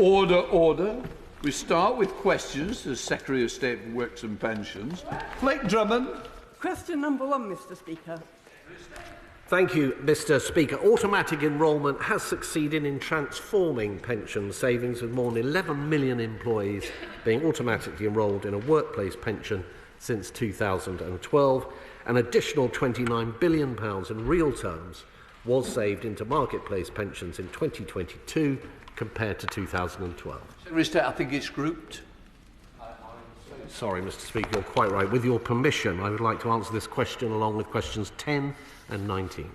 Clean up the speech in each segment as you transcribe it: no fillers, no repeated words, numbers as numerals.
Order, order. We start with questions to the Secretary of State for Works and Pensions. Drummond. Question number 1, Mr. Speaker. Thank you, Mr. Speaker. Automatic enrolment has succeeded in transforming pension savings, with more than 11 million employees being automatically enrolled in a workplace pension since 2012. An additional £29 billion in real terms was saved into marketplace pensions in 2022 compared to 2012. Secretary of State, I think it's grouped. Sorry, Mr. Speaker, you're quite right. With your permission, I would like to answer this question along with questions 10 and 19.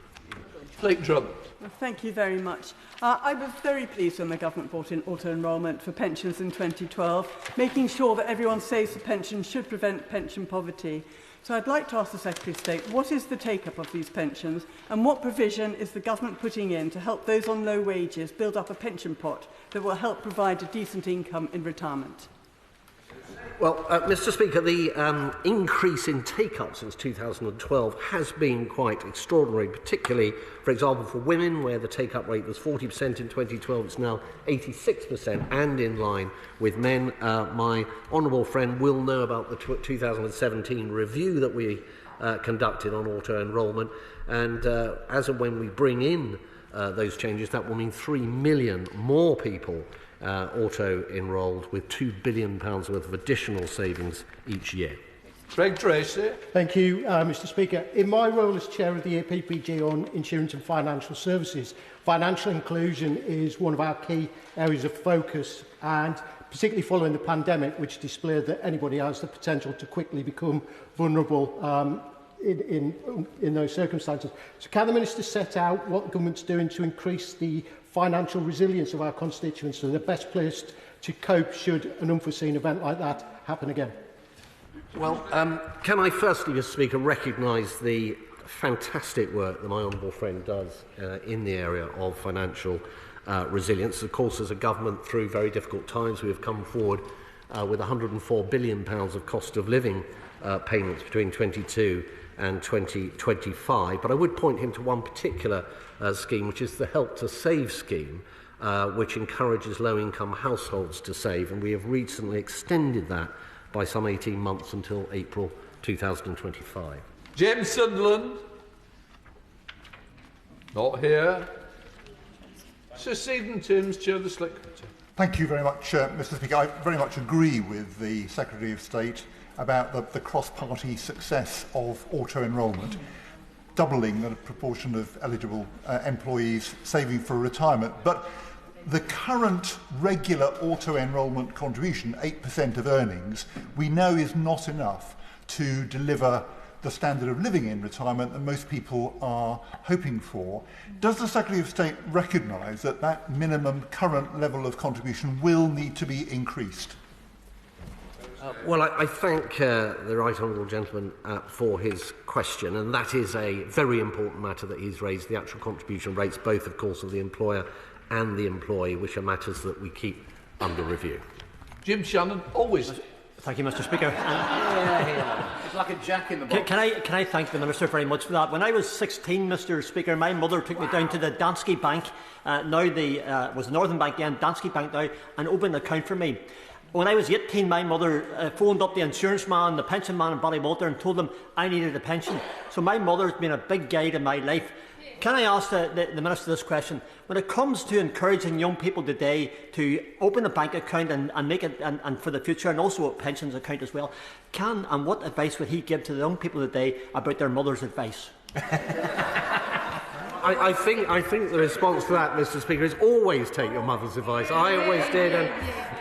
Drummond. Well, thank you very much. I was very pleased when the government brought in auto-enrolment for pensions in 2012. Making sure that everyone saves a pension should prevent pension poverty. So I'd like to ask the Secretary of State, what is the take-up of these pensions, and what provision is the government putting in to help those on low wages build up a pension pot that will help provide a decent income in retirement? Well, Mr. Speaker, the increase in take-up since 2012 has been quite extraordinary, particularly, for example, for women, where the take-up rate was 40% in 2012. It's now 86%, and in line with men. My honourable friend will know about the 2017 review that we conducted on auto-enrolment, and as and when we bring in those changes, that will mean 3 million more people auto-enrolled, with £2 billion worth of additional savings each year. Tracey. Thank you, Mr. Speaker. In my role as Chair of the APPG on Insurance and Financial Services, financial inclusion is one of our key areas of focus, and particularly following the pandemic, which displayed that anybody has the potential to quickly become vulnerable in those circumstances. So can the Minister set out what the government's doing to increase the financial resilience of our constituents so they're best placed to cope should an unforeseen event like that happen again? Well, can I firstly, Mr. Speaker, recognise the fantastic work that my honourable friend does in the area of financial resilience. Of course, as a government, through very difficult times, we have come forward with £104 billion of cost of living payments between 22 and 2025. But I would point him to one particular scheme, which is the Help to Save scheme, which encourages low-income households to save, and we have recently extended that by some 18 months until April 2025. James Sunderland. Not here. Sir Stephen Timms, Chair of the Select Committee. Thank you very much, Mr. Speaker. I very much agree with the Secretary of State about the cross-party success of auto-enrolment, doubling the proportion of eligible employees saving for retirement. But the current regular auto-enrolment contribution, 8% of earnings, we know is not enough to deliver the standard of living in retirement that most people are hoping for. Does the Secretary of State recognise that that minimum current level of contribution will need to be increased? Well, I thank the Right Honourable Gentleman for his question, and that is a very important matter that he's raised, the actual contribution rates, both, of course, of the employer and the employee, which are matters that we keep under review. Jim Shannon, always. Thank you, Mr. Speaker. It's like a jack in the box. Can I thank the Minister very much for that? When I was 16, Mr. Speaker, my mother took me down to the Danske Bank, was the Northern Bank then, Danske Bank now, and opened an account for me. When I was 18, my mother phoned up the insurance man, the pension man in Ballywalter, and told them I needed a pension. So my mother has been a big guide in my life. Can I ask the Minister this question? When it comes to encouraging young people today to open a bank account and make it and for the future, and also a pensions account as well, and what advice would he give to the young people today about their mother's advice? I think the response to that, Mr. Speaker, is always take your mother's advice. I always did,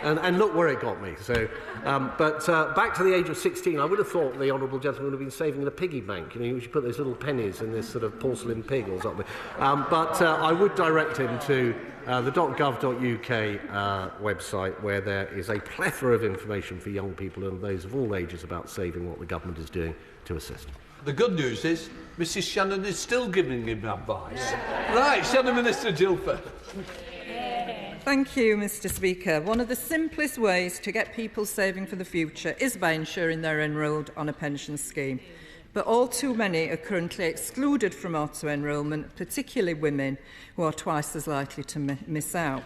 and look where it got me. So, but back to the age of 16, I would have thought the honourable gentleman would have been saving in a piggy bank. You know, you should put those little pennies in this sort of porcelain pig or something. But I would direct him to the .gov.uk website, where there is a plethora of information for young people and those of all ages about saving, what the government is doing to assist. The good news is Mrs Shannon is still giving him advice. Right, Shannon Minister Gilford. Thank you, Mr. Speaker. One of the simplest ways to get people saving for the future is by ensuring they're enrolled on a pension scheme. But all too many are currently excluded from auto-enrolment, particularly women, who are twice as likely to miss out.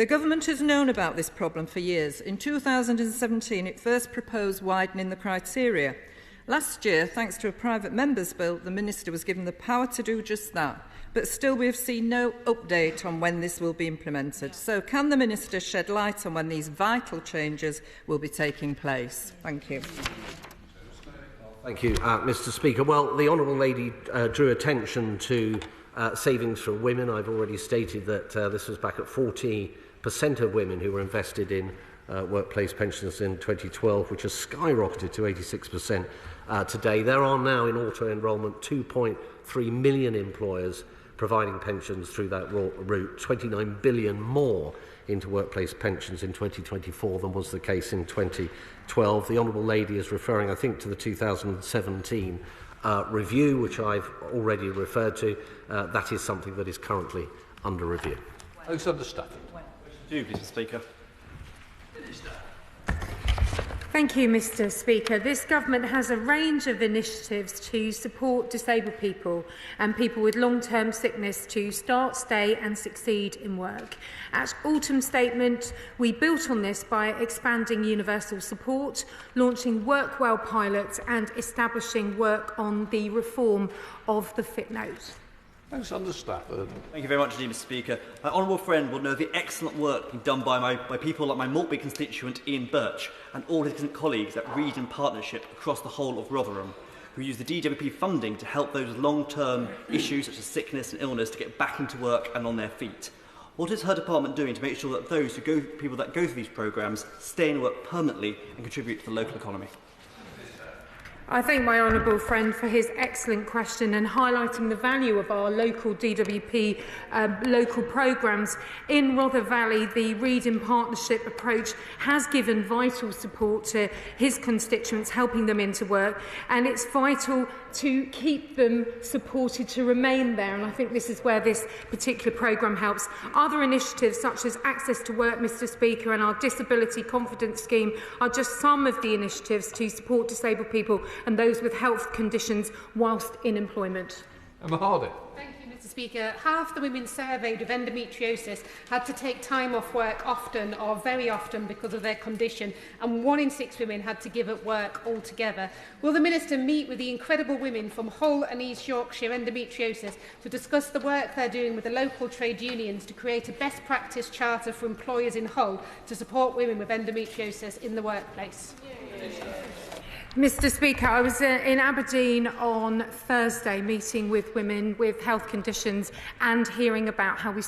The government has known about this problem for years. In 2017, it first proposed widening the criteria. Last year, thanks to a private member's bill, the Minister was given the power to do just that. But still, we have seen no update on when this will be implemented. So can the Minister shed light on when these vital changes will be taking place? Thank you. Thank you, Mr. Speaker. Well, the Honourable Lady drew attention to savings for women. I've already stated that this was back at 40% of women who were invested in workplace pensions in 2012, which has skyrocketed to 86% today. There are now in auto-enrolment 2.3 million employers providing pensions through that route, 29 billion more into workplace pensions in 2024 than was the case in 2012. The Honourable Lady is referring, I think, to the 2017 review, which I've already referred to. That is something that is currently under review. Alexander Stafford. Thank you, Mr. Speaker. Thank you, Mr. Speaker. This government has a range of initiatives to support disabled people and people with long-term sickness to start, stay and succeed in work. At Autumn Statement, we built on this by expanding universal support, launching Work Well pilots and establishing work on the reform of the Fit Note. Alexander Stafford. Thank you very much indeed, Mr. Speaker. My honourable friend will know the excellent work being done by people like my Maltby constituent Ian Birch and all his colleagues at Region Partnership across the whole of Rotherham, who use the DWP funding to help those with long-term issues such as sickness and illness to get back into work and on their feet. What is her department doing to make sure that people that go through these programmes stay in work permanently and contribute to the local economy? I thank my honourable friend for his excellent question and highlighting the value of our local DWP local programmes. In Rother Valley, the Reading Partnership approach has given vital support to his constituents, helping them into work, and it's vital to keep them supported to remain there, and I think this is where this particular programme helps. Other initiatives such as Access to Work, Mr. Speaker, and our Disability Confidence Scheme are just some of the initiatives to support disabled people and those with health conditions whilst in employment. Emma Hardy. Thank you, Mr. Speaker. Half the women surveyed with endometriosis had to take time off work often or very often because of their condition, and 1 in 6 women had to give up work altogether. Will the Minister meet with the incredible women from Hull and East Yorkshire endometriosis to discuss the work they're doing with the local trade unions to create a best practice charter for employers in Hull to support women with endometriosis in the workplace? Mr. Speaker, I was in Aberdeen on Thursday meeting with women with health conditions and hearing about how we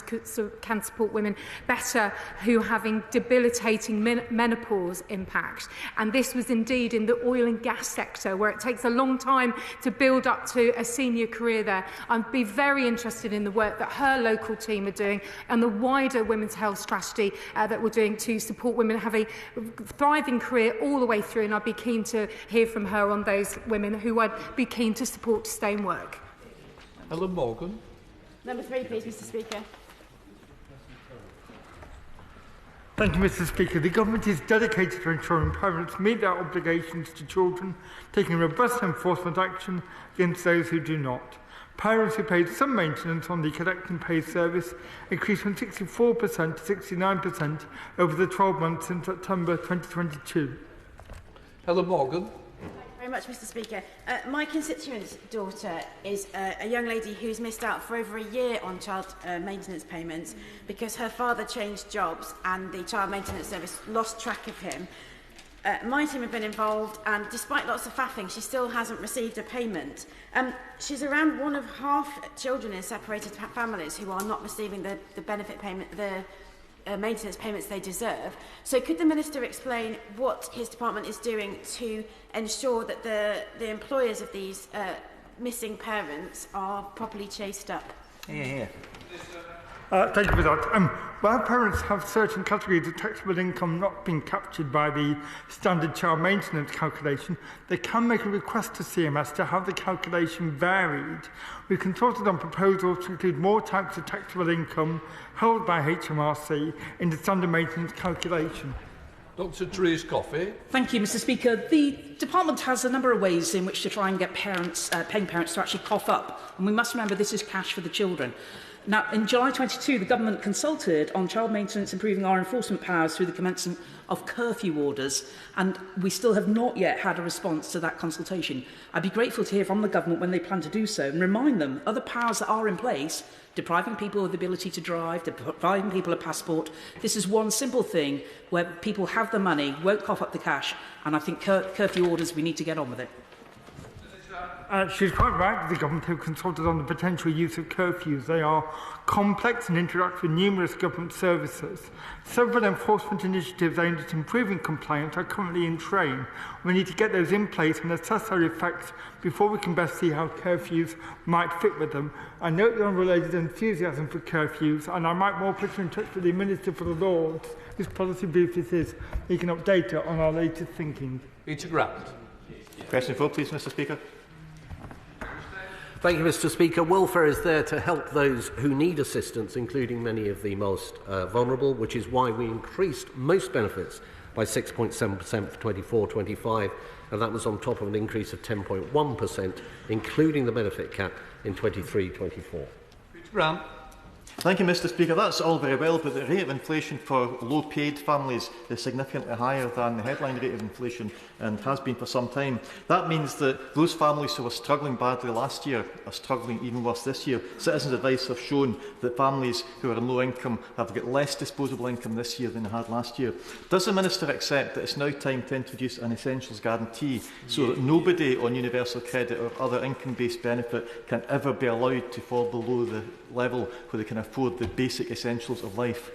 can support women better who are having debilitating menopause impact. And this was indeed in the oil and gas sector, where it takes a long time to build up to a senior career there. I'd be very interested in the work that her local team are doing and the wider women's health strategy that we're doing to support women have a thriving career all the way through, and I'd be keen to hear from her on those women who I'd be keen to support to stay in work. Ellen Morgan. Number 3, please, Mr. Speaker. Thank you, Mr. Speaker. The government is dedicated to ensuring parents meet their obligations to children, taking robust enforcement action against those who do not. Parents who paid some maintenance on the collect and pay service increased from 64% to 69% over the 12 months since September 2022. Helen Morgan. Very much, Mr. Speaker. My constituent's daughter is a young lady who's missed out for over a year on child maintenance payments because her father changed jobs and the child maintenance service lost track of him. My team have been involved, and despite lots of faffing, she still hasn't received a payment. She's around one of half children in separated families who are not receiving the benefit payment, the maintenance payments they deserve. So could the Minister explain what his department is doing to ensure that the employers of these missing parents are properly chased up? Thank you for that. Where parents have certain categories of taxable income not being captured by the standard child maintenance calculation, they can make a request to CMS to have the calculation varied. We've consulted on proposals to include more types of taxable income held by HMRC in the standard maintenance calculation. Dr. Tracey Coffey. Thank you, Mr. Speaker. The department has a number of ways in which to try and get parents, paying parents to actually cough up. And we must remember this is cash for the children. Now, in July 22, the government consulted on child maintenance, improving our enforcement powers through the commencement of curfew orders, and we still have not yet had a response to that consultation. I'd be grateful to hear from the government when they plan to do so, and remind them other powers that are in place, depriving people of the ability to drive, depriving people a passport. This is one simple thing where people have the money, won't cough up the cash, and I think curfew orders, we need to get on with it. She's quite right. The government have consulted on the potential use of curfews. They are complex and interact with numerous government services. Several enforcement initiatives aimed at improving compliance are currently in train. We need to get those in place and assess their effects before we can best see how curfews might fit with them. I note the Honourable Lady's enthusiasm for curfews, and I might well put her in touch with the Minister for the Lords, whose policy brief this is. He can update her on our latest thinking. Peter Grant. Question 4, please, Mr Speaker. Thank you, Mr Speaker. Welfare is there to help those who need assistance, including many of the most vulnerable, which is why we increased most benefits by 6.7% for 24-25, and that was on top of an increase of 10.1%, including the benefit cap in 23-24. Peter Brown. Thank you, Mr Speaker. That's all very well, but the rate of inflation for low-paid families is significantly higher than the headline rate of inflation and has been for some time. That means that those families who were struggling badly last year are struggling even worse this year. Citizens' Advice have shown that families who are on low income have got less disposable income this year than they had last year. Does the Minister accept that it's now time to introduce an essentials guarantee so that nobody on universal credit or other income-based benefit can ever be allowed to fall below the level where they can afford the basic essentials of life?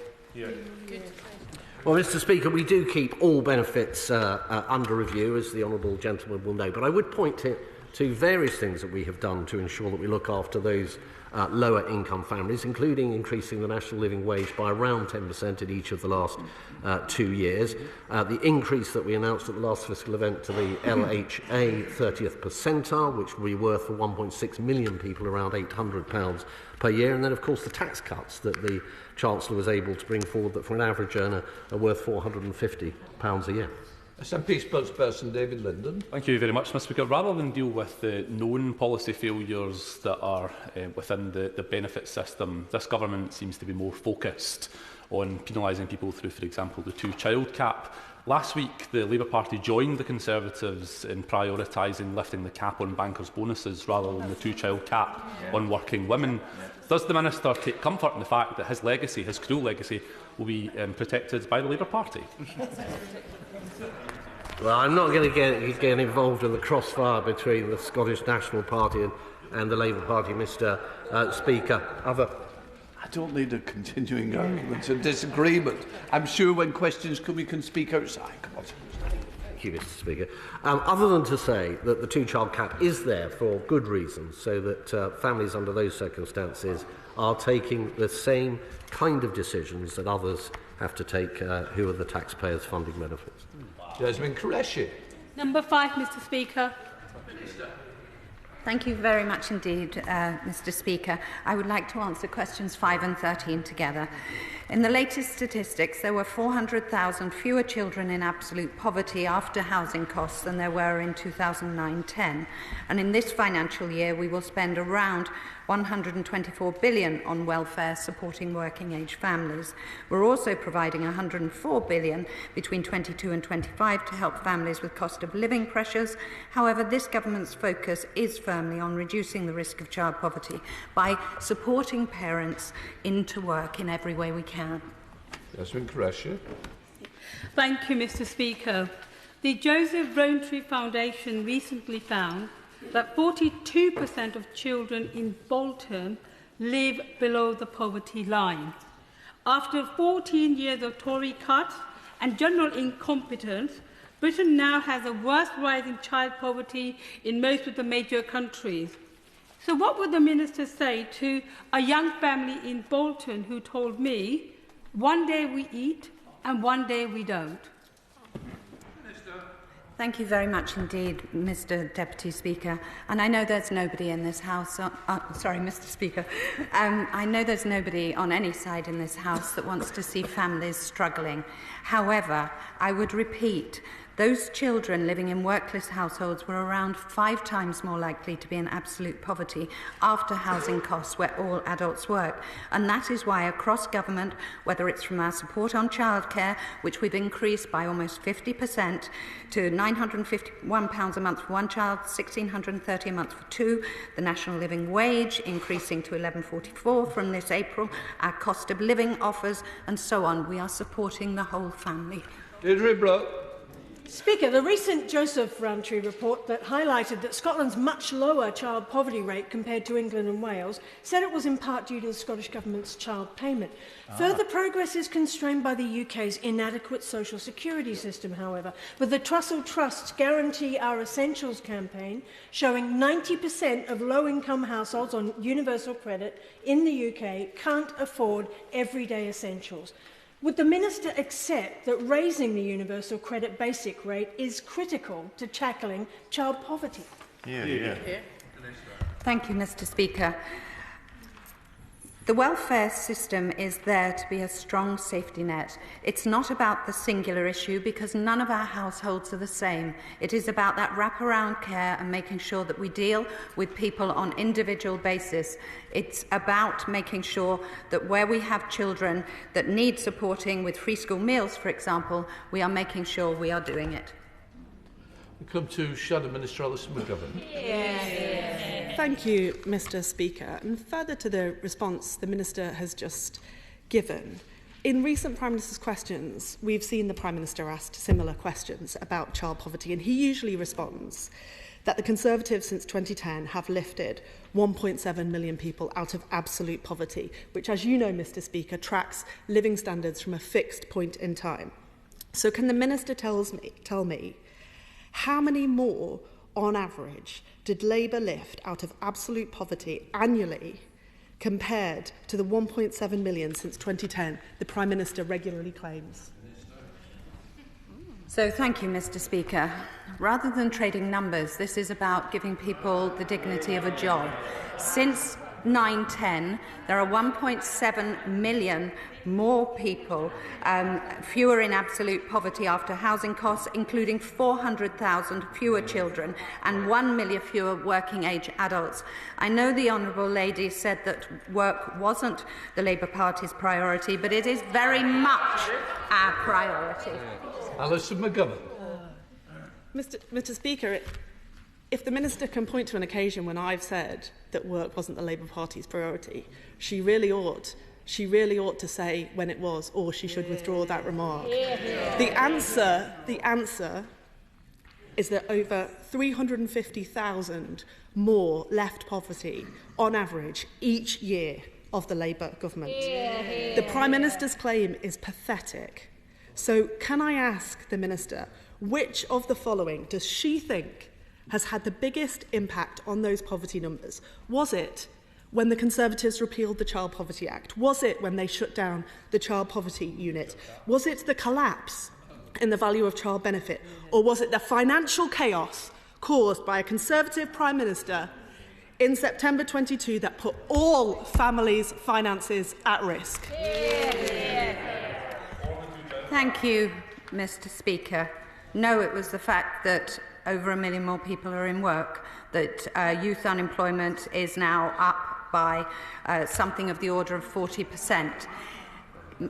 Well, Mr Speaker, we do keep all benefits under review, as the honourable gentleman will know, but I would point to various things that we have done to ensure that we look after those lower income families, including increasing the national living wage by around 10% in each of the last 2 years. The increase that we announced at the last fiscal event to the LHA 30th percentile, which will be worth for 1.6 million people around £800 per year, and then of course the tax cuts that the Chancellor was able to bring forward that for an average earner are worth £450 a year. SNP spokesperson David Linden. Thank you very much, Mr Speaker. Rather than deal with the known policy failures that are within the benefit system, this government seems to be more focused on penalising people through, for example, the two-child cap. Last week, the Labour Party joined the Conservatives in prioritising lifting the cap on bankers' bonuses rather than the two-child cap on working women. Does the Minister take comfort in the fact that his legacy, his cruel legacy, will be protected by the Labour Party? Well, I'm not going to get involved in the crossfire between the Scottish National Party and the Labour Party, Mr Speaker. I don't need a continuing argument and disagreement. I'm sure when questions come, you can speak outside. Come on. Thank you, Mr Speaker. Other than to say that the two-child cap is there for good reasons, so that families under those circumstances are taking the same kind of decisions that others have to take who are the taxpayers funding benefits. Jasmine Qureshi. Number 5, Mr Speaker. Thank you very much indeed, Mr Speaker. I would like to answer questions 5 and 13 together. In the latest statistics, there were 400,000 fewer children in absolute poverty after housing costs than there were in 2009-10. And in this financial year, we will spend around £124 billion on welfare supporting working-age families. We're also providing £104 billion between 22 and 25 to help families with cost of living pressures. However, this government's focus is firmly on reducing the risk of child poverty by supporting parents into work in every way we can. Jasmine Qureshi. Thank you, Mr Speaker. The Joseph Rowntree Foundation recently found that 42% of children in Bolton live below the poverty line. After 14 years of Tory cuts and general incompetence, Britain now has the worst rise in child poverty in most of the major countries. So what would the Minister say to a young family in Bolton who told me, one day we eat and one day we don't? Thank you very much indeed, Mr Deputy Speaker. And I know there's nobody in this House... sorry, Mr Speaker. I know there's nobody on any side in this House that wants to see families struggling. However, I would repeat Those children living in workless households were around 5 times more likely to be in absolute poverty after housing costs where all adults work. And that is why across government, whether it's from our support on childcare, which we've increased by almost 50% to £951 a month for one child, £1,630 a month for two, the national living wage increasing to £11.44 from this April, our cost of living offers, and so on. We are supporting the whole family. Deirdre Brooke. Speaker, the recent Joseph Rowntree report that highlighted that Scotland's much lower child poverty rate compared to England and Wales said it was in part due to the Scottish Government's child payment. Further progress is constrained by the UK's inadequate social security system, however, with the Trussell Trust's Guarantee Our Essentials campaign showing 90% of low-income households on universal credit in the UK can't afford everyday essentials. Would the Minister accept that raising the universal credit basic rate is critical to tackling child poverty? Yeah. Thank you, Mr. Speaker. The welfare system is there to be a strong safety net. It's not about the singular issue because none of our households are the same. It is about that wraparound care and making sure that we deal with people on an individual basis. It's about making sure that where we have children that need supporting with free school meals, for example, we are making sure we are doing it. We come to Shadow Minister Alison McGovern. Thank you, Mr. Speaker. And further to the response the Minister has just given, in recent Prime Minister's questions, we've seen the Prime Minister asked similar questions about child poverty, and he usually responds that the Conservatives since 2010 have lifted 1.7 million people out of absolute poverty, which, as you know, Mr. Speaker, tracks living standards from a fixed point in time. So can the Minister tell me how many more, on average, did Labour lift out of absolute poverty annually compared to the 1.7 million since 2010 the Prime Minister regularly claims? So thank you, Mr. Speaker. Rather than trading numbers, this is about giving people the dignity of a job. Since 9-10, there are 1.7 million more people, fewer in absolute poverty after housing costs, including 400,000 fewer children and 1 million fewer working-age adults. I know the Honourable Lady said that work wasn't the Labour Party's priority, but it is very much our priority. Alison McGovern. Mr. Speaker, if the Minister can point to an occasion when I've said that work wasn't the Labour Party's priority, she really ought to say when it was, or she should withdraw that remark. The answer is that over 350,000 more left poverty on average each year of the Labour government. The Prime Minister's claim is pathetic. So can I ask the Minister, which of the following does she think has had the biggest impact on those poverty numbers? Was it when the Conservatives repealed the Child Poverty Act? Was it when they shut down the Child Poverty Unit? Was it the collapse in the value of child benefit? Or was it the financial chaos caused by a Conservative Prime Minister in September 22 that put all families' finances at risk? Thank you, Mr. Speaker. No, it was the fact that over 1 million more people are in work, that youth unemployment is now up by something of the order of 40%.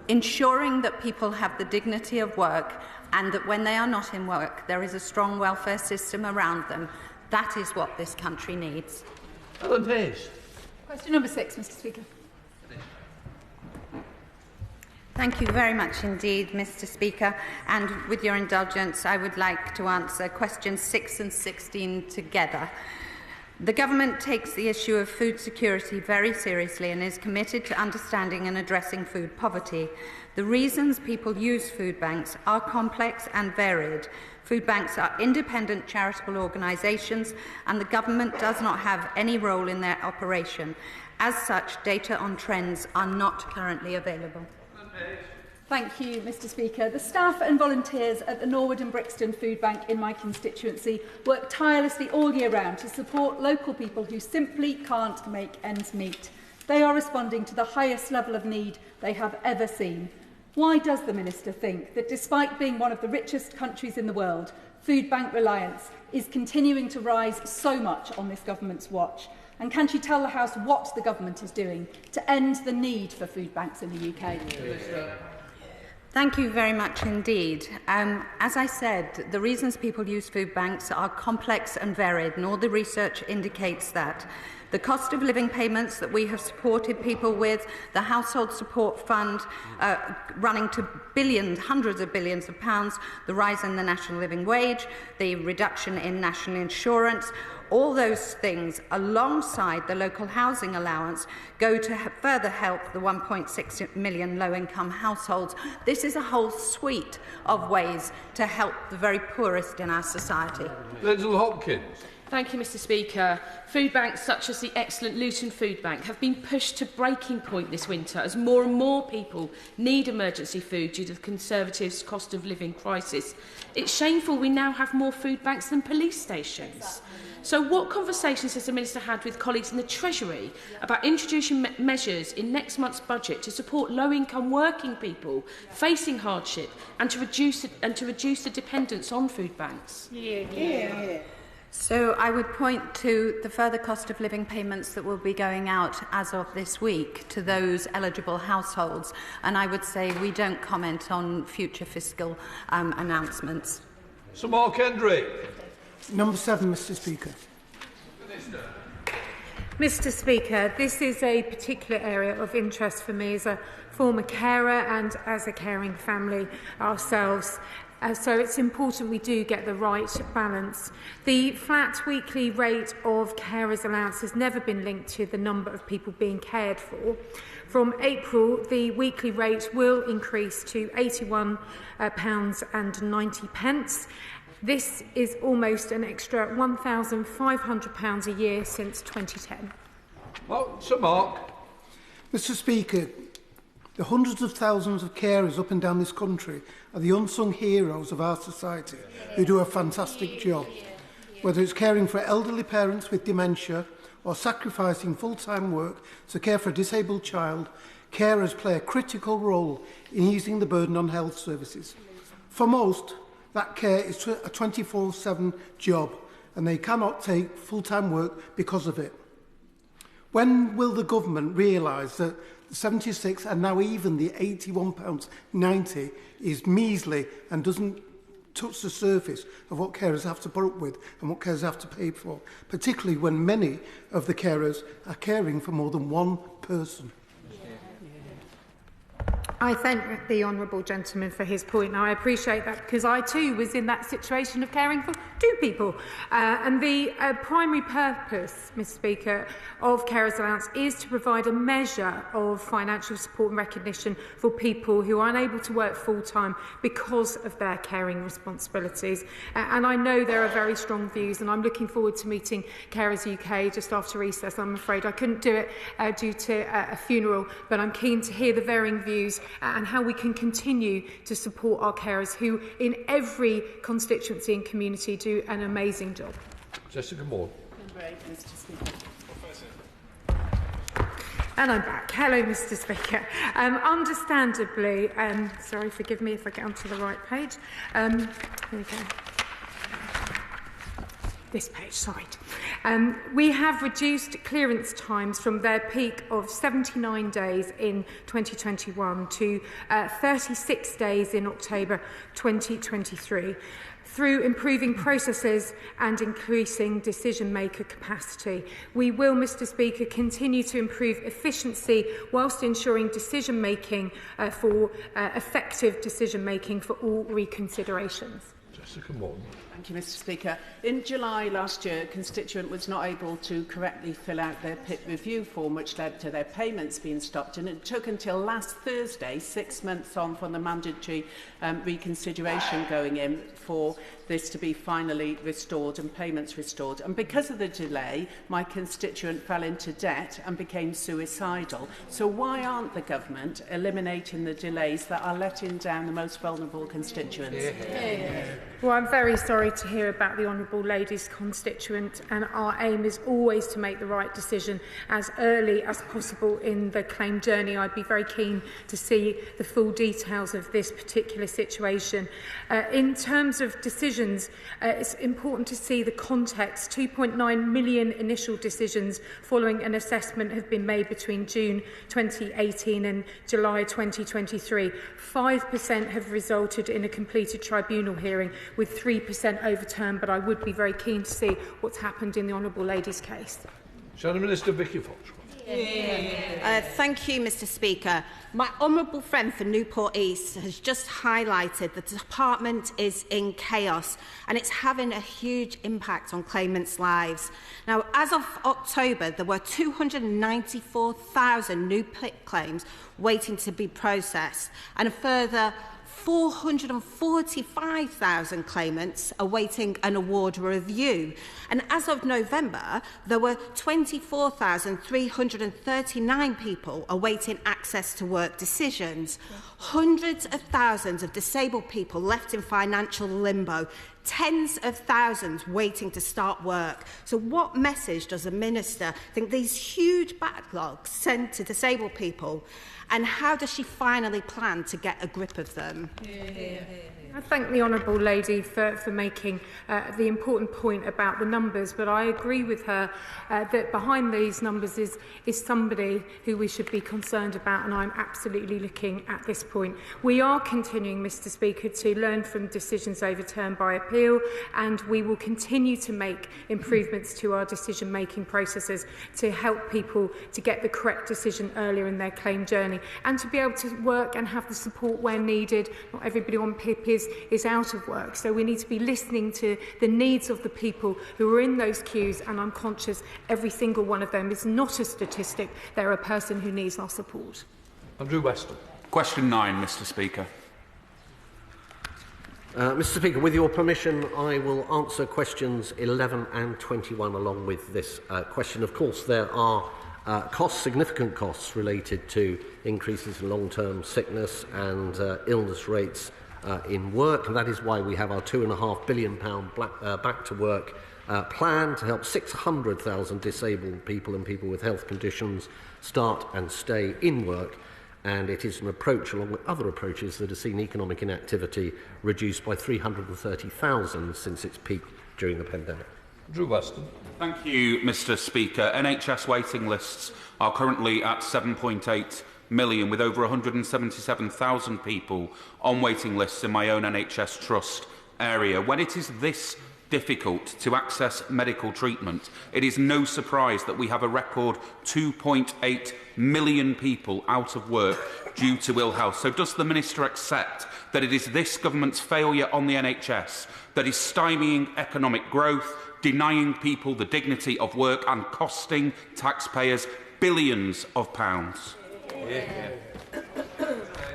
Ensuring that people have the dignity of work and that when they are not in work, there is a strong welfare system around them. That is what this country needs. Alan Hayes. Question number 6, Mr. Speaker. Thank you very much indeed, Mr. Speaker. And with your indulgence, I would like to answer questions 6 and 16 together. The Government takes the issue of food security very seriously and is committed to understanding and addressing food poverty. The reasons people use food banks are complex and varied. Food banks are independent charitable organisations and the Government does not have any role in their operation. As such, data on trends are not currently available. Thank you, Mr. Speaker. The staff and volunteers at the Norwood and Brixton Food Bank in my constituency work tirelessly all year round to support local people who simply can't make ends meet. They are responding to the highest level of need they have ever seen. Why does the Minister think that despite being one of the richest countries in the world, food bank reliance is continuing to rise so much on this government's watch? And can she tell the House what the government is doing to end the need for food banks in the UK? Thank you very much indeed. As I said, the reasons people use food banks are complex and varied, and all the research indicates that. The cost of living payments that we have supported people with, the household support fund running to billions, hundreds of billions of pounds, the rise in the national living wage, the reduction in national insurance, all those things, alongside the local housing allowance, go to further help the 1.6 million low-income households. This is a whole suite of ways to help the very poorest in our society. Lizel Hopkins. Thank you, Mr. Speaker. Food banks such as the excellent Luton Food Bank have been pushed to breaking point this winter as more and more people need emergency food due to the Conservatives' cost of living crisis. It's shameful we now have more food banks than police stations. So what conversations has the Minister had with colleagues in the Treasury about introducing measures in next month's budget to support low-income working people facing hardship and to reduce the dependence on food banks? So I would point to the further cost of living payments that will be going out as of this week to those eligible households, and I would say we don't comment on future fiscal announcements. Sir Mark Hendrick. Number 7, Mr. Speaker. Mr. Speaker, this is a particular area of interest for me as a former carer and as a caring family ourselves. So it's important we do get the right balance. The flat weekly rate of carers' allowance has never been linked to the number of people being cared for. From April, the weekly rate will increase to £81.90. This is almost an extra £1,500 a year since 2010. Well, Sir Mark. Mr. Speaker, the hundreds of thousands of carers up and down this country are the unsung heroes of our society who do a fantastic job. Whether it's caring for elderly parents with dementia or sacrificing full-time work to care for a disabled child, carers play a critical role in easing the burden on health services. For most, that care is a 24/7 job and they cannot take full-time work because of it. When will the government realise that the 76 and now even the £81.90 is measly and doesn't touch the surface of what carers have to put up with and what carers have to pay for, particularly when many of the carers are caring for more than one person? I thank the honourable gentleman for his point. Now, I appreciate that because I too was in that situation of caring for two people. And the primary purpose, Mr. Speaker, of carers' allowance is to provide a measure of financial support and recognition for people who are unable to work full-time because of their caring responsibilities. And I know there are very strong views, and I'm looking forward to meeting Carers UK just after recess. I'm afraid I couldn't do it due to a funeral, but I'm keen to hear the varying views and how we can continue to support our carers who in every constituency and community do an amazing job. Jessica Moore. Mr. Speaker. And I'm back. Hello, Mr. Speaker. Understandably, sorry, forgive me if I get onto the right page. Here we go. This page, sorry. We have reduced clearance times from their peak of 79 days in 2021 to 36 days in October 2023 through improving processes and increasing decision-maker capacity. We will, Mr. Speaker, continue to improve efficiency whilst ensuring decision-making for effective decision-making for all reconsiderations. Jessica Moore. Thank you, Mr. Speaker. In July last year, a constituent was not able to correctly fill out their PIP review form, which led to their payments being stopped. And it took until last Thursday, 6 months on from the mandatory reconsideration going in, for this to be finally restored and payments restored. And because of the delay, my constituent fell into debt and became suicidal. So why aren't the government eliminating the delays that are letting down the most vulnerable constituents? Well, I'm very sorry to hear about the Honourable Lady's constituent, and our aim is always to make the right decision as early as possible in the claim journey. I'd be very keen to see the full details of this particular situation. In terms of decisions, it's important to see the context. 2.9 million initial decisions following an assessment have been made between June 2018 and July 2023. 5% have resulted in a completed tribunal hearing, with 3% overturned, but I would be very keen to see what's happened in the Honourable Lady's case. Shadow Minister Vicky Fox. Thank you, Mr Speaker. My honourable friend for Newport East has just highlighted that the department is in chaos and it's having a huge impact on claimants' lives. Now, as of October, there were 294,000 new PIP claims waiting to be processed and a further 445,000 claimants awaiting an award review. And as of November, there were 24,339 people awaiting access to work decisions. Hundreds of thousands of disabled people left in financial limbo. Tens of thousands waiting to start work. So what message does the Minister think these huge backlogs send to disabled people, and how does she finally plan to get a grip of them? I thank the Honourable Lady for making the important point about the numbers, but I agree with her that behind these numbers is somebody who we should be concerned about, and I'm absolutely looking at this point. We are continuing, Mr Speaker, to learn from decisions overturned by appeal, and we will continue to make improvements to our decision-making processes to help people to get the correct decision earlier in their claim journey and to be able to work and have the support where needed. Not everybody on PIP is out of work, so we need to be listening to the needs of the people who are in those queues, and I'm conscious every single one of them is not a statistic. They're a person who needs our support. Andrew Weston. Question 9, Mr Speaker. Mr Speaker, with your permission, I will answer questions 11 and 21 along with this question. Of course, there are significant costs related to increases in long-term sickness and illness rates in work, and that is why we have our £2.5 billion back to work plan to help 600,000 disabled people and people with health conditions start and stay in work. And it is an approach, along with other approaches, that has seen economic inactivity reduced by 330,000 since its peak during the pandemic. Drew Weston. Thank you, Mr Speaker. NHS waiting lists are currently at 7.8 million, with over 177,000 people on waiting lists in my own NHS Trust area. When it is this difficult to access medical treatment, it is no surprise that we have a record 2.8 million people out of work due to ill health. So does the Minister accept that it is this government's failure on the NHS that is stymieing economic growth, denying people the dignity of work and costing taxpayers billions of pounds?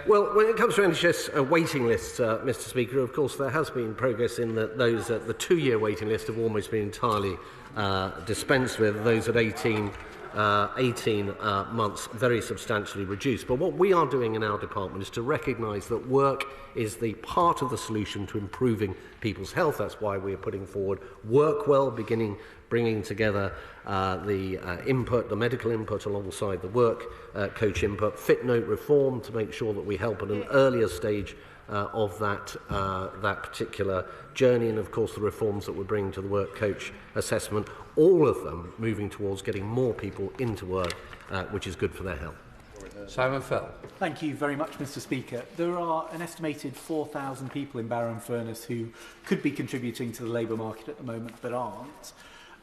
Well, when it comes to NHS waiting lists, Mr Speaker, of course there has been progress in that those at the 2-year waiting list have almost been entirely dispensed with, those at 18 months very substantially reduced. But what we are doing in our department is to recognise that work is the part of the solution to improving people's health. That's why we are putting forward Work Well, bringing together the medical input alongside the work coach input, fit note reform to make sure that we help at an earlier stage of that particular journey, and of course the reforms that we're bringing to the work coach assessment, all of them moving towards getting more people into work, which is good for their health. Simon Fell. Thank you very much, Mr Speaker. There are an estimated 4,000 people in Barrow and Furniss who could be contributing to the labour market at the moment but aren't.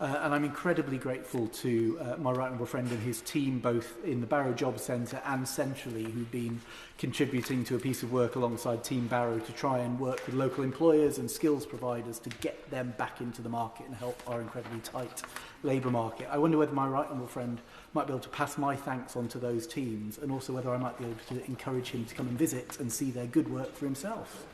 And I'm incredibly grateful to my right honourable friend and his team, both in the Barrow Jobs Centre and centrally, who've been contributing to a piece of work alongside Team Barrow to try and work with local employers and skills providers to get them back into the market and help our incredibly tight labour market. I wonder whether my right honourable friend might be able to pass my thanks on to those teams, and also whether I might be able to encourage him to come and visit and see their good work for himself.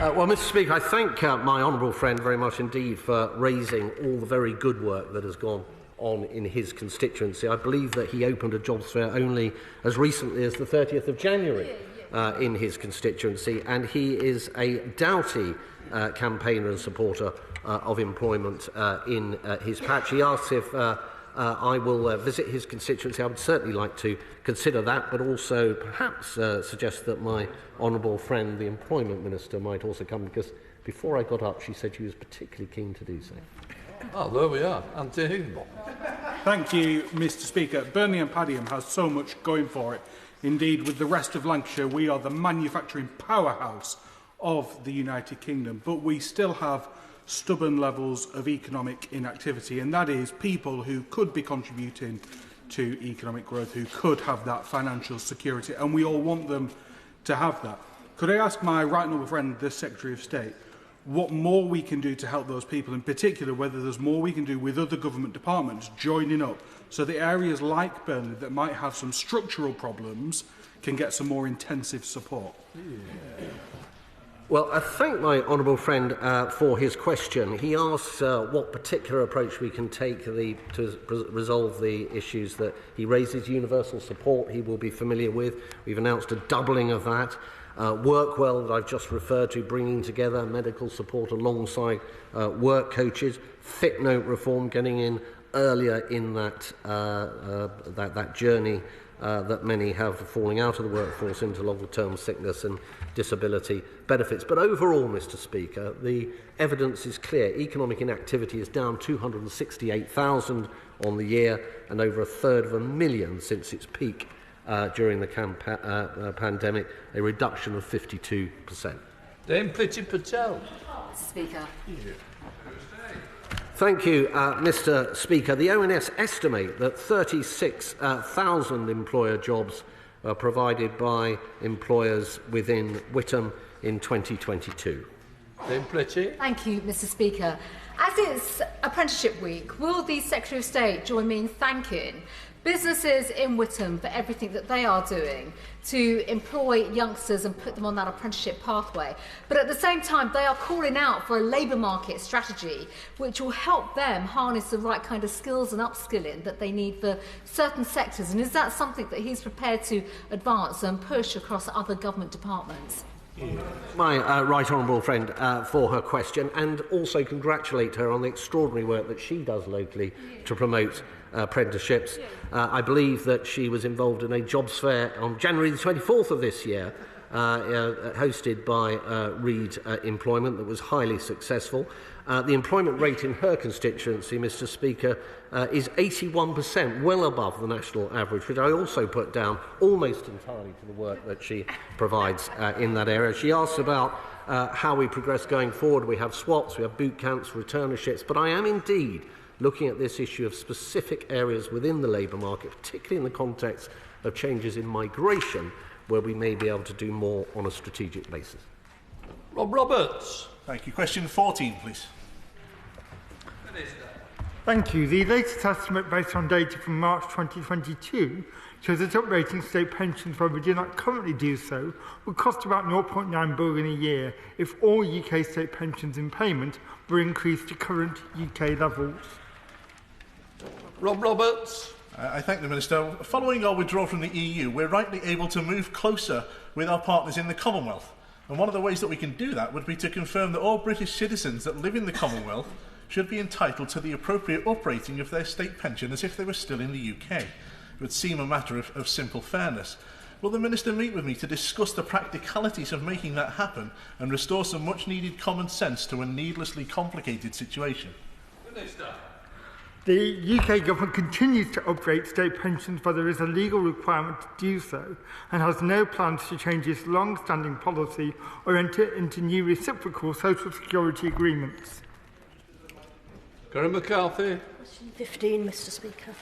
Well, Mr Speaker, I thank my honourable friend very much indeed for raising all the very good work that has gone on in his constituency. I believe that he opened a jobs fair only as recently as the 30th of January in his constituency, and he is a doughty campaigner and supporter of employment in his patch. He asks if I will visit his constituency. I would certainly like to consider that, but also perhaps suggest that my honourable friend, the Employment Minister, might also come, because before I got up, she said she was particularly keen to do so. Oh, there we are. Anthony Higginbotham. Thank you, Mr Speaker. Burnley and Padiham has so much going for it. Indeed, with the rest of Lancashire, we are the manufacturing powerhouse of the United Kingdom, but we still have stubborn levels of economic inactivity, and that is people who could be contributing to economic growth, who could have that financial security, and we all want them to have that. Could I ask my right honourable friend, the Secretary of State, what more we can do to help those people, in particular whether there's more we can do with other government departments joining up, so that areas like Burnley that might have some structural problems can get some more intensive support? Well, I thank my honourable friend for his question. He asks what particular approach we can take to resolve the issues that he raises. Universal support he will be familiar with. We've announced a doubling of that. Workwell that I've just referred to, bringing together medical support alongside work coaches. Fit note reform, getting in earlier in that journey that many have falling out of the workforce into long-term sickness and disability benefits. But overall, Mr Speaker, the evidence is clear. Economic inactivity is down 268,000 on the year and over 1/3 since its peak during the pandemic, a reduction of 52%. Dame Priti Patel. Speaker. Thank you, Mr Speaker. The ONS estimate that 36,000 employer jobs were provided by employers within Whittam in 2022. Dame Priti. Thank you, Mr Speaker. As it's Apprenticeship Week, will the Secretary of State join me in thanking businesses in Whittam for everything that they are doing to employ youngsters and put them on that apprenticeship pathway? But at the same time, they are calling out for a labour market strategy which will help them harness the right kind of skills and upskilling that they need for certain sectors. And is that something that he's prepared to advance and push across other government departments? My right honourable friend for her question, and also congratulate her on the extraordinary work that she does locally to promote apprenticeships. I believe that she was involved in a jobs fair on January the 24th of this year, hosted by Reed Employment, that was highly successful. The employment rate in her constituency, Mr Speaker, is 81%, well above the national average, which I also put down almost entirely to the work that she provides in that area. She asks about how we progress going forward. We have swaps, we have boot camps, returnerships, but I am indeed looking at this issue of specific areas within the labour market, particularly in the context of changes in migration, where we may be able to do more on a strategic basis. Rob Roberts. Thank you. Question 14, please. Thank you. The latest estimate, based on data from March 2022, shows that uprating state pensions where we do not currently do so would cost about £0.9 billion a year if all UK state pensions in payment were increased to current UK levels. Rob Roberts. I thank the Minister. Following our withdrawal from the EU, we're rightly able to move closer with our partners in the Commonwealth. And one of the ways that we can do that would be to confirm that all British citizens that live in the Commonwealth should be entitled to the appropriate uprating of their state pension as if they were still in the UK. It would seem a matter of simple fairness. Will the Minister meet with me to discuss the practicalities of making that happen and restore some much-needed common sense to a needlessly complicated situation? Minister. The UK government continues to uprate state pensions where there is a legal requirement to do so and has no plans to change its long-standing policy or enter into new reciprocal social security agreements. Gary McCarthy. Question 15, Mr Speaker.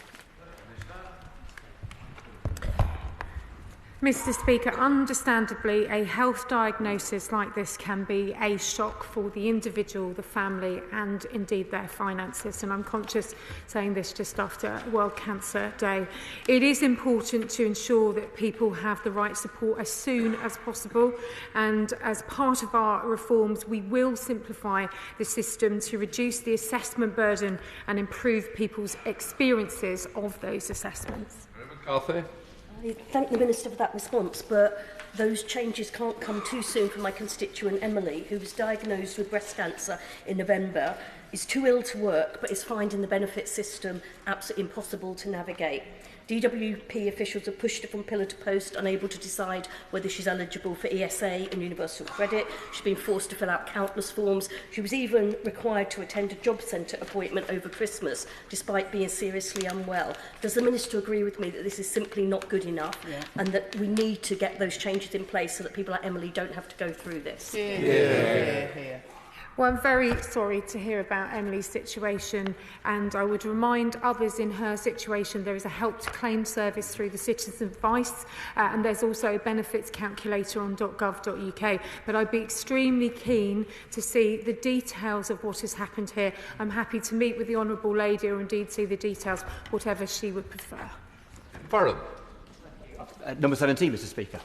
Mr Speaker, understandably, a health diagnosis like this can be a shock for the individual, the family and indeed their finances. And I'm conscious saying this just after World Cancer Day. It is important to ensure that people have the right support as soon as possible. And as part of our reforms, we will simplify the system to reduce the assessment burden and improve people's experiences of those assessments. McCarthy. I thank the Minister for that response, but Those changes can't come too soon for my constituent Emily, who was diagnosed with breast cancer in November, is too ill to work, but is finding the benefit system absolutely impossible to navigate. DWP officials have pushed her from pillar to post, unable to decide whether she's eligible for ESA and universal credit. She's been forced to fill out countless forms. She was even required to attend a job centre appointment over Christmas, despite being seriously unwell. Does the Minister agree with me that this is simply not good enough, and that we need to get those changes in place so that people like Emily don't have to go through this? Well, I'm very sorry to hear about Emily's situation, and I would remind others in her situation there is a help to claim service through the Citizen Advice, and there's also a benefits calculator on .gov.uk. But I'd be extremely keen to see the details of what has happened here. I'm happy to meet with the Honourable Lady or indeed see the details, whatever she would prefer. Farrell. Number 17, Mr. Speaker.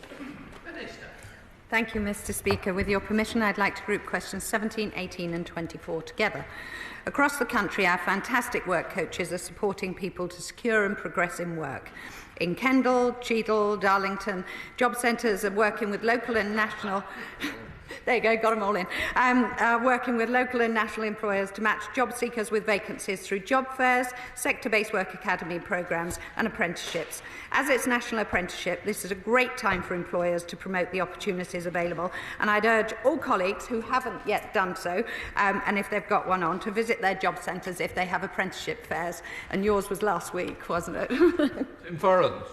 Thank you, Mr. Speaker. With your permission, I'd like to group questions 17, 18 and 24 together. Across the country, our fantastic work coaches are supporting people to secure and progress in work. In Kendal, Cheadle, Darlington, job centres are working with local and national... There you go, got them all in. Working with local and national employers to match job seekers with vacancies through job fairs, sector-based work academy programmes and apprenticeships. As it's National Apprenticeship, this is a great time for employers to promote the opportunities available, and I'd urge all colleagues who haven't yet done so, and if they've got one on, to visit their job centres if they have apprenticeship fairs. And yours was last week, wasn't it? Tim Farrell.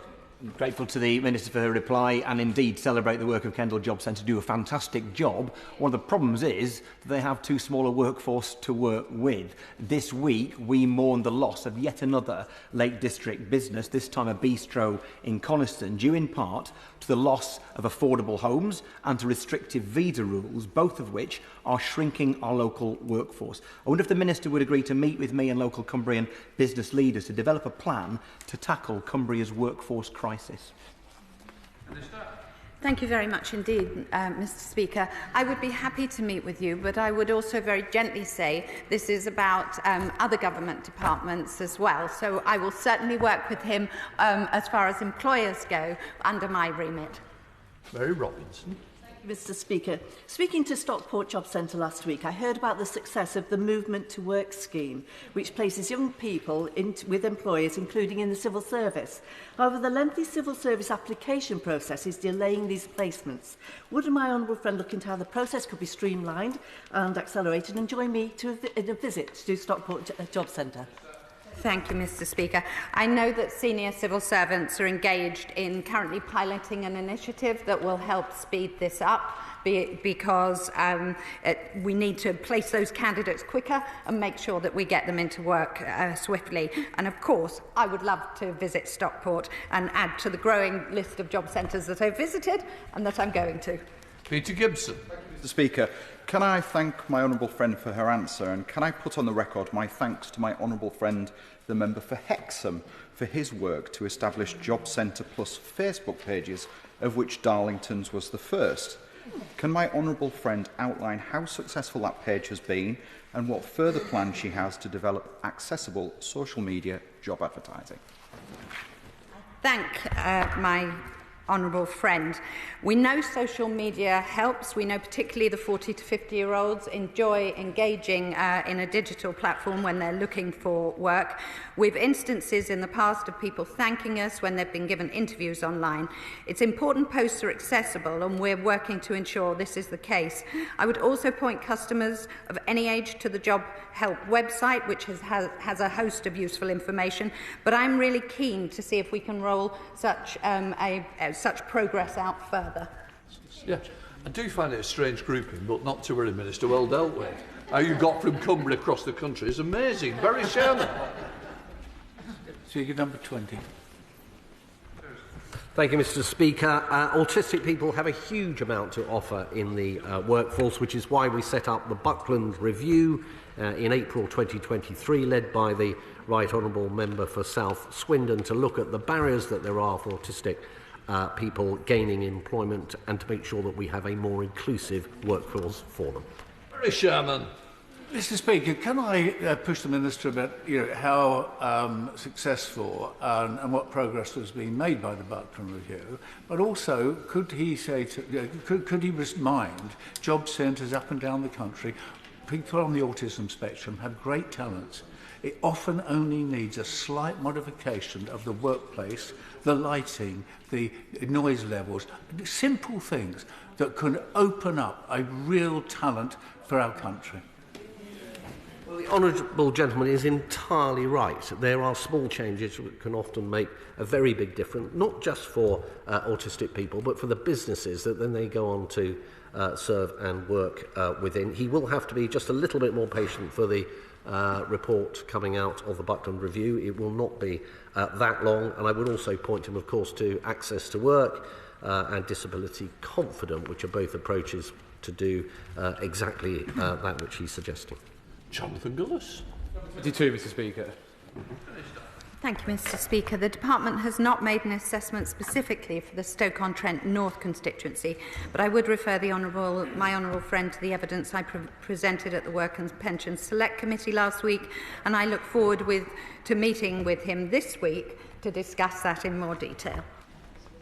I'm grateful to the Minister for her reply and indeed celebrate the work of Kendal Job Centre do a fantastic job. One of the problems is that they have too small a workforce to work with. This week we mourned the loss of yet another Lake District business, this time a bistro in Coniston, due in part to the loss of affordable homes and to restrictive visa rules, both of which are shrinking our local workforce. I wonder if the Minister would agree to meet with me and local Cumbrian business leaders to develop a plan to tackle Cumbria's workforce crisis. Thank you very much indeed, Mr. Speaker. I would be happy to meet with you, but I would also very gently say this is about other government departments as well. So I will certainly work with him as far as employers go under my remit. Mary Robinson. Mr. Speaker, speaking to Stockport Job Centre last week, I heard about the success of the Movement to Work scheme, which places young people with employers, including in the civil service. However, the lengthy civil service application process is delaying these placements. Would my honourable friend look into how the process could be streamlined and accelerated and join me in a visit to Stockport Job Centre? Thank you, Mr. Speaker. I know that senior civil servants are engaged in currently piloting an initiative that will help speed this up because we need to place those candidates quicker and make sure that we get them into work swiftly. And of course, I would love to visit Stockport and add to the growing list of job centres that I've visited and that I'm going to. Peter Gibson. Mr. Speaker, can I thank my honourable friend for her answer, and can I put on the record my thanks to my honourable friend, the member for Hexham, for his work to establish Job Centre Plus Facebook pages, of which Darlington's was the first. Can my honourable friend outline how successful that page has been and what further plans she has to develop accessible social media job advertising? Thank my honourable friend. We know social media helps. We know particularly the 40 to 50-year-olds enjoy engaging in a digital platform when they're looking for work. We've instances in the past of people thanking us when they've been given interviews online. It's important posts are accessible, and we're working to ensure this is the case. I would also point customers of any age to the Job Help website, which has a host of useful information, but I'm really keen to see if we can roll such progress out further. Yeah, I do find it a strange grouping, but not to worry, Minister, well dealt with. How you got from Cumbria across the country is amazing. Very Shannon. Speaker number 20. Thank you, Mr. Speaker. Autistic people have a huge amount to offer in the workforce, which is why we set up the Buckland Review in April 2023, led by the Right Honourable Member for South Swindon, to look at the barriers that there are for autistic people gaining employment and to make sure that we have a more inclusive workforce for them. Very Sherman. Mr. Speaker, can I push the Minister about how successful and what progress has been made by the Buckland Review, but also could he say could he remind job centres up and down the country, people on the autism spectrum have great talents. It often only needs a slight modification of the workplace, the lighting, the noise levels, simple things that can open up a real talent for our country. Well, the honourable gentleman is entirely right. There are small changes that can often make a very big difference, not just for autistic people, but for the businesses that then they go on to serve and work within. He will have to be just a little bit more patient for the report coming out of the Buckland Review. It will not be that long, and I would also point him, of course, to access to work and disability confident, which are both approaches to do exactly that which he's suggesting. Jonathan Gullis. 22, Mr. Speaker. Thank you, Mr. Speaker. The Department has not made an assessment specifically for the Stoke-on-Trent North constituency, but I would refer my honourable friend to the evidence I presented at the Work and Pensions Select Committee last week, and I look forward to meeting with him this week to discuss that in more detail.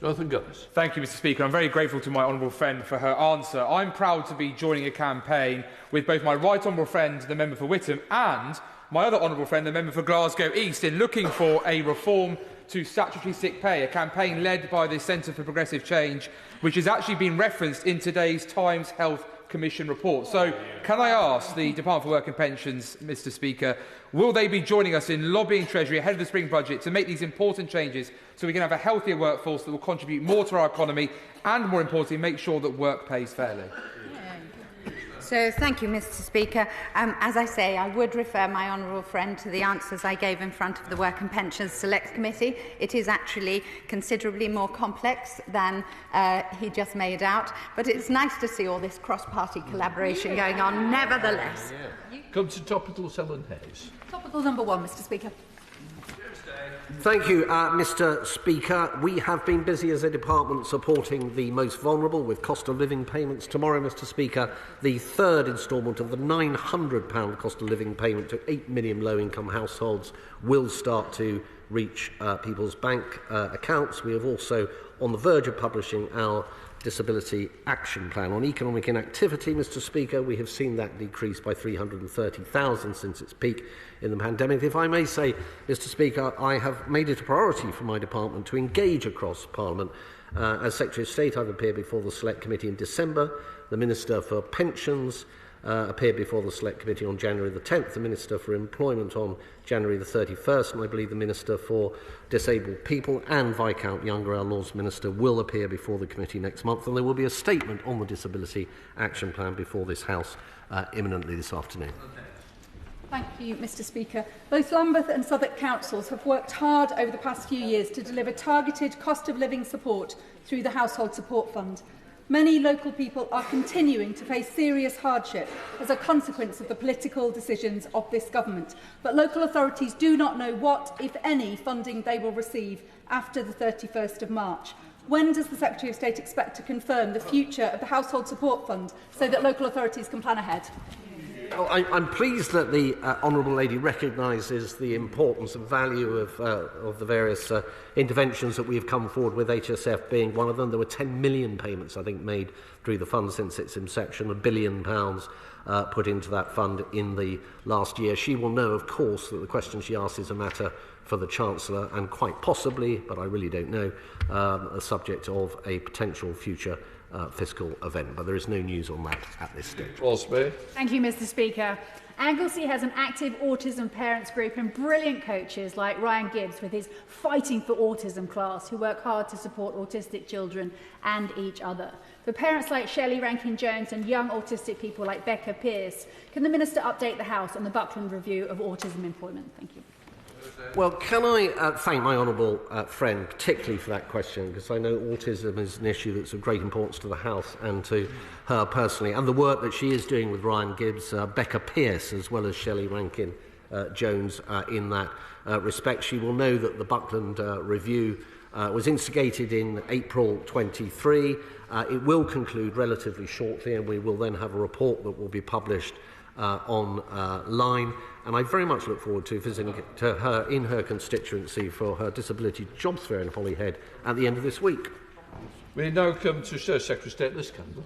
Jonathan Gullis. Thank you, Mr. Speaker. I'm very grateful to my honourable friend for her answer. I'm proud to be joining a campaign with both my right honourable friend, the member for Whittam, and my other honourable friend, the member for Glasgow East, in looking for a reform to statutory sick pay, a campaign led by the Centre for Progressive Change, which has actually been referenced in today's Times Health Commission report. So, can I ask the Department for Work and Pensions, Mr. Speaker, will they be joining us in lobbying Treasury ahead of the spring budget to make these important changes so we can have a healthier workforce that will contribute more to our economy and, more importantly, make sure that work pays fairly? So, thank you, Mr. Speaker. As I say, I would refer my honourable friend to the answers I gave in front of the Work and Pensions Select Committee. It is actually considerably more complex than he just made out, but it's nice to see all this cross-party collaboration going on, nevertheless. Come to topical, Helen Hayes. Topical number 1, Mr. Speaker. Thank you, Mr. Speaker. We have been busy as a department supporting the most vulnerable with cost of living payments. Tomorrow, Mr. Speaker, the third instalment of the £900 cost of living payment to 8 million low-income households will start to reach people's bank accounts. We have also on the verge of publishing our Disability Action Plan. On economic inactivity, Mr. Speaker, we have seen that decrease by 330,000 since its peak in the pandemic. If I may say, Mr. Speaker, I have made it a priority for my department to engage across Parliament. As Secretary of State, I've appeared before the Select Committee in December. The Minister for Pensions appeared before the Select Committee on January the 10th, the Minister for Employment on January the 31st, and I believe the Minister for Disabled People and Viscount Younger, our Laws Minister, will appear before the committee next month, and there will be a statement on the Disability Action Plan before this House imminently this afternoon. Thank you, Mr. Speaker. Both Lambeth and Southwark councils have worked hard over the past few years to deliver targeted cost of living support through the Household Support Fund. Many local people are continuing to face serious hardship as a consequence of the political decisions of this government, but local authorities do not know what, if any, funding they will receive after the 31st of March. When does the Secretary of State expect to confirm the future of the Household Support Fund so that local authorities can plan ahead? Well, I'm pleased that the Honourable Lady recognises the importance and value of the various interventions that we've come forward with, HSF being one of them. There were 10 million payments, I think, made through the fund since its inception, £1 billion put into that fund in the last year. She will know, of course, that the question she asks is a matter for the Chancellor and quite possibly, but I really don't know, a subject of a potential future fiscal event, but there is no news on that at this stage. Thank you, Mr. Speaker. Anglesey has an active autism parents group and brilliant coaches like Ryan Gibbs with his Fighting for Autism class, who work hard to support autistic children and each other. For parents like Shelley Rankin-Jones and young autistic people like Becca Pearce, can the Minister update the House on the Buckland Review of Autism Employment? Thank you. Well, can I thank my honourable friend particularly for that question, because I know autism is an issue that's of great importance to the House and to her personally, and the work that she is doing with Ryan Gibbs, Becca Pearce, as well as Shelley Rankin-Jones in that respect. She will know that the Buckland Review was instigated in April 23. It will conclude relatively shortly, and we will then have a report that will be published online, and I very much look forward to visiting her in her constituency for her Disability Jobs Fair in Holyhead at the end of this week. We now come to Secretary of State Liz Campbell.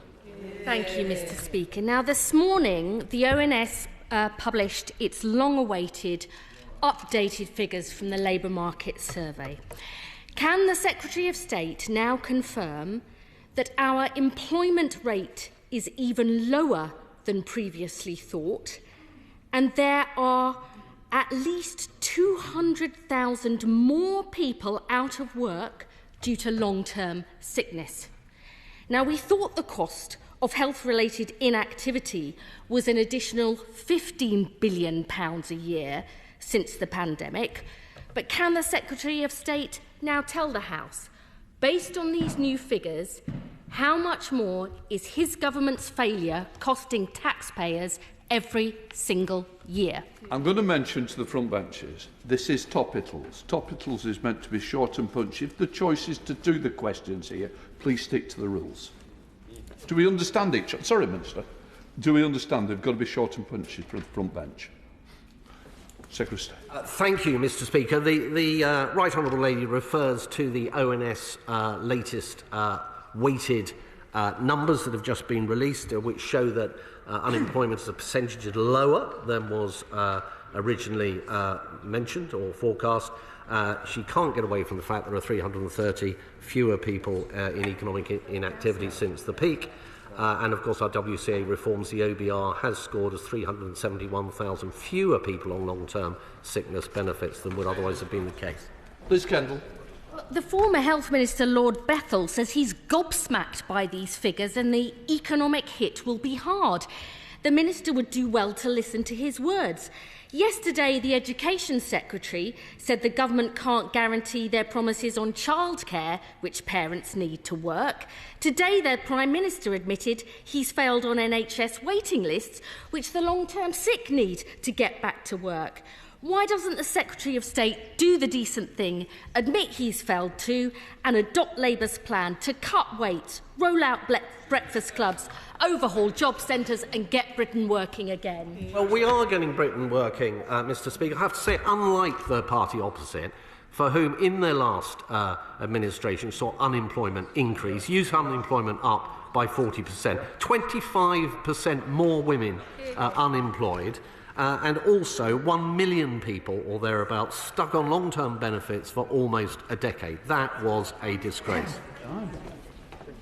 Thank you, Mr. Speaker. Now, this morning, the ONS published its long-awaited updated figures from the Labour Market Survey. Can the Secretary of State now confirm that our employment rate is even lower than previously thought, and there are at least 200,000 more people out of work due to long-term sickness? Now, we thought the cost of health-related inactivity was an additional £15 billion a year since the pandemic, but can the Secretary of State now tell the House, based on these new figures, how much more is his government's failure costing taxpayers every single year? I'm going to mention to the front benches, this is Topicals. Topicals is meant to be short and punchy. If the choice is to do the questions here, please stick to the rules. Do we understand each other? Sorry, Minister. Do we understand they've got to be short and punchy for the front bench? Secretary of State. Thank you, Mr. Speaker. The Right Honourable Lady refers to the ONS latest weighted numbers that have just been released, which show that unemployment as a percentage is lower than was originally mentioned or forecast. She can't get away from the fact there are 330 fewer people in economic inactivity since the peak. And, of course, our WCA reforms, the OBR has scored as 371,000 fewer people on long-term sickness benefits than would otherwise have been the case. Liz Kendall. The former Health Minister, Lord Bethell, says he's gobsmacked by these figures and the economic hit will be hard. The Minister would do well to listen to his words. Yesterday, the Education Secretary said the government can't guarantee their promises on childcare, which parents need to work. Today, the Prime Minister admitted he's failed on NHS waiting lists, which the long-term sick need to get back to work. Why doesn't the Secretary of State do the decent thing, admit he's failed too, and adopt Labour's plan to cut waits, roll out breakfast clubs, overhaul job centres and get Britain working again? Well, we are getting Britain working, Mr. Speaker. I have to say, unlike the party opposite, for whom in their last administration saw unemployment increase, youth unemployment up by 40%, 25% more women unemployed, and also 1 million people or thereabouts stuck on long-term benefits for almost a decade. That was a disgrace.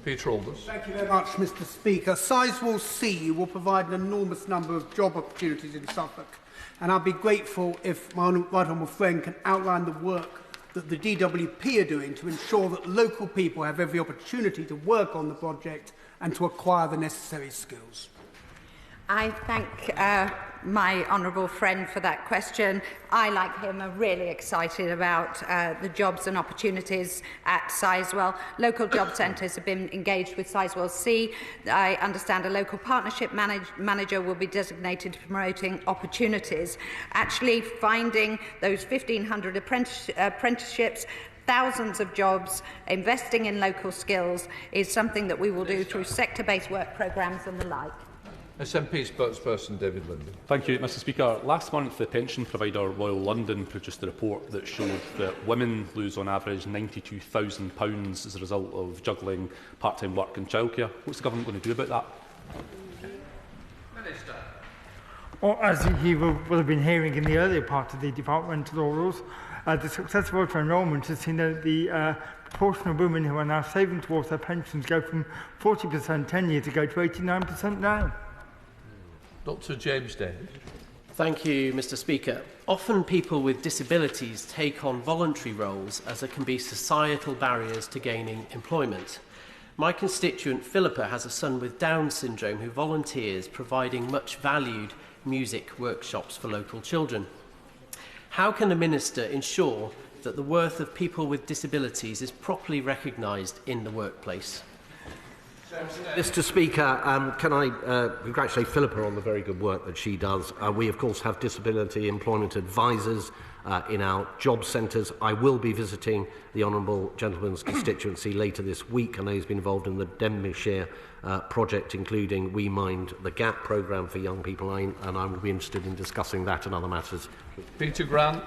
Peter Alders. Thank you very much, Mr. Speaker. Sizewell C will provide an enormous number of job opportunities in Suffolk, and I'd be grateful if my right honourable friend can outline the work that the DWP are doing to ensure that local people have every opportunity to work on the project and to acquire the necessary skills. I thank my honourable friend for that question. I, like him, are really excited about the jobs and opportunities at Sizewell. Local job centres have been engaged with Sizewell C. I understand a local partnership manager will be designated to promoting opportunities. Actually finding those 1,500 apprenticeships, thousands of jobs, investing in local skills is something that we will do through sector-based work programmes and the like. SNP spokesperson David Linden. Thank you, Mr. Speaker. Last month, the pension provider Royal London produced a report that showed that women lose on average £92,000 as a result of juggling part-time work and childcare. What's the government going to do about that? Minister. Well, as you will have been hearing in the earlier part of the departmental orals, the success of auto enrolment has seen the proportion of women who are now saving towards their pensions go from 40% 10 years ago to 89% now. Dr James Davies. Thank you, Mr. Speaker. Often people with disabilities take on voluntary roles as there can be societal barriers to gaining employment. My constituent Philippa has a son with Down syndrome who volunteers providing much valued music workshops for local children. How can the Minister ensure that the worth of people with disabilities is properly recognised in the workplace? Mr. Speaker, can I congratulate Philippa on the very good work that she does. We, of course, have disability employment advisors in our job centres. I will be visiting the Honourable Gentleman's constituency later this week. I know he's been involved in the Devonshire project, including We Mind the Gap programme for young people, and I will be interested in discussing that and other matters. Peter Grant.